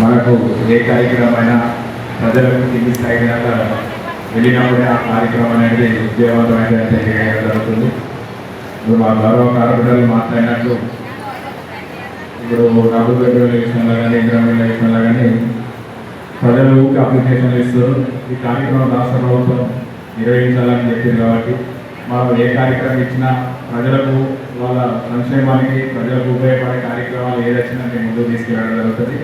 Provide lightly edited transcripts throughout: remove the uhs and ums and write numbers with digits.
మనకు ఏ కార్యక్రమమైనా ప్రజలకు కింది స్థాయి దాకా వెళ్ళినప్పుడే ఆ కార్యక్రమం అనేది విజయవంతమైన జరుగుతుంది. ఇప్పుడు మా గౌరవ కార్పొరేటర్లు మాట్లాడినట్లు ఇప్పుడు డబుల్ బెడ్రూమ్ విషయంలో కానీ ఇంద్రమిల్ల విషయంలో కానీ ప్రజలు అప్లికేషన్లు ఇస్తారు. ఈ కార్యక్రమం రాష్ట్ర ప్రభుత్వం నిర్వహించాలని చెప్పింది కాబట్టి మనం ఏ కార్యక్రమం ఇచ్చినా ప్రజలకు వాళ్ళ సంక్షేమానికి ప్రజలకు ఉపయోగపడే కార్యక్రమాలు ఏదొచ్చినా మేము ముందుకు తీసుకెళ్ళడం జరుగుతుంది.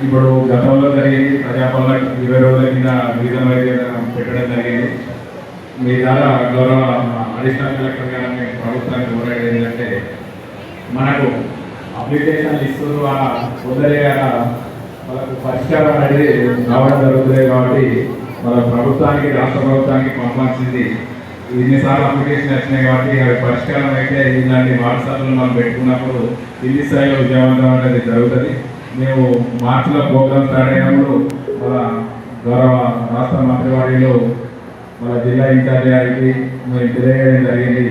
ఇప్పుడు గతంలో జరిగింది ప్రజాపాలన 20 రోజుల కింద రీజన్ వైద్య పెట్టడం జరిగింది. మీ ద్వారా గౌరవ అడిషనల్ కలెక్టర్ గారు మేము ప్రభుత్వానికి కోరేది ఏంటంటే మనకు అప్లికేషన్లు ఇస్తున్నారు పొందలేక వాళ్ళకు పరిష్కారం అనేది రావడం జరుగుతుంది. కాబట్టి మన ప్రభుత్వానికి రాష్ట్ర ప్రభుత్వానికి పంపాల్సింది ఇన్నిసార్లు అప్లికేషన్ వచ్చినాయి కాబట్టి అవి పరిష్కారం అయితే ఇలాంటి వాట్సాప్లు మనం పెట్టుకున్నప్పుడు ఢిల్లీ స్థాయిలో విజయవంతం అనేది జరుగుతుంది. మేము మార్చిలో ప్రోగ్రామ్ స్టార్ట్ అయినప్పుడు మన గౌరవ రాష్ట్ర మంత్రివారిలో మన జిల్లా ఇన్ఛార్జ్ గారికి మేము తెలియజేయడం జరిగింది.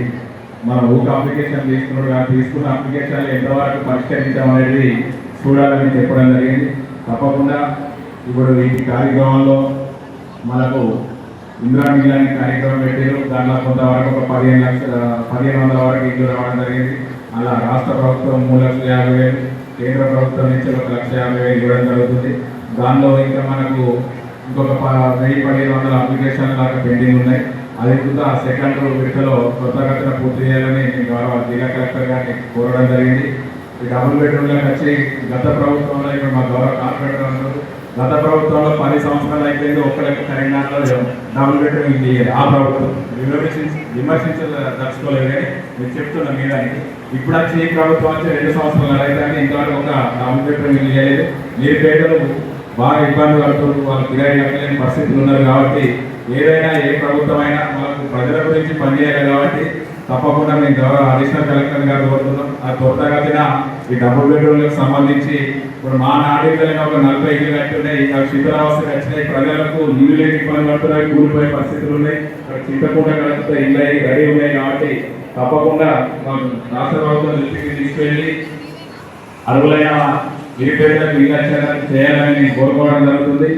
మన ఊక అప్లికేషన్ తీసుకున్న అప్లికేషన్లు ఎంతవరకు పరిష్కరించడం అనేది చూడాలని చెప్పడం జరిగింది. తప్పకుండా ఇప్పుడు ఈ కార్యక్రమంలో మనకు ఇందిరా మిల్ అనే కార్యక్రమం పెట్టారు. దాంట్లో కొంతవరకు ఒక 1500 వరకు ఇల్లు రావడం జరిగింది. అలా రాష్ట్ర ప్రభుత్వం 3,50,000, కేంద్ర ప్రభుత్వం నుంచి 1,50,000 ఇవ్వడం జరుగుతుంది. దానిలో ఇంకా మనకు ఇంకొక 1,000-1,500 అప్లికేషన్లు దాకా పెండింగ్ ఉన్నాయి. అది కూడా సెకండ్ విడతలో త్వరగతిన పూర్తి చేయాలని గౌరవ జిల్లా కలెక్టర్ గారిని కోరడం జరిగింది. ఈ డబుల్ బెడ్రూమ్లకు వచ్చి గత ప్రభుత్వంలో ఇక్కడ మా గౌరవ కార్పొరేటర్ అంటారు గత ప్రభుత్వంలో 10 సంవత్సరాలు అయిపోయింది. ఒక్కరికి తెలంగాణలో డబుల్ బెడ్రూమ్ ఇది ఆ ప్రభుత్వం విమర్శించదలుచుకోలేదు కానీ మీరు చెప్తున్న మీదానికి ఇప్పుడు వచ్చి ఈ ప్రభుత్వం వచ్చి 2 సంవత్సరాలు అయితే ఇంతవరకు ఒక డబుల్ బెడ్రూమ్ ఇల్లు చేయలేదు. మీరు పేదలు బాగా ఇబ్బంది పడుతున్నారు, వాళ్ళు కిరాయి కట్టలేని పరిస్థితులు ఉన్నారు. కాబట్టి ఏదైనా ఏ ప్రభుత్వం అయినా మనకు ప్రజల గురించి పనిచేయాలి. కాబట్టి తప్పకుండా మేము గౌరవ అడిషనల్ కలెక్టర్ గారు కోరుతున్నాం. ఆ త్వరగతిన ఈ డబుల్ బెడ్రూమ్లకు సంబంధించి ఇప్పుడు మా నాటికలైన ఒక 40 ఇల్లు కట్టున్నాయి. అవి శిథిలావస్థకు వచ్చినాయి. ప్రజలకు ఇల్లు లేని ఇబ్బంది పడుతున్నాయి, కూలిపోయే పరిస్థితులు ఉన్నాయి. అక్కడ చింతకుండా కడుపుతో ఇల్లు అయ్యి రెడీ ఉన్నాయి. కాబట్టి తప్పకుండా రాష్ట్ర ప్రభుత్వం దృష్టికి తీసుకెళ్ళి అర్హులైన నిరుపేదలకు ఇల్లు చేయాలని కోరుకోవడం జరుగుతుంది.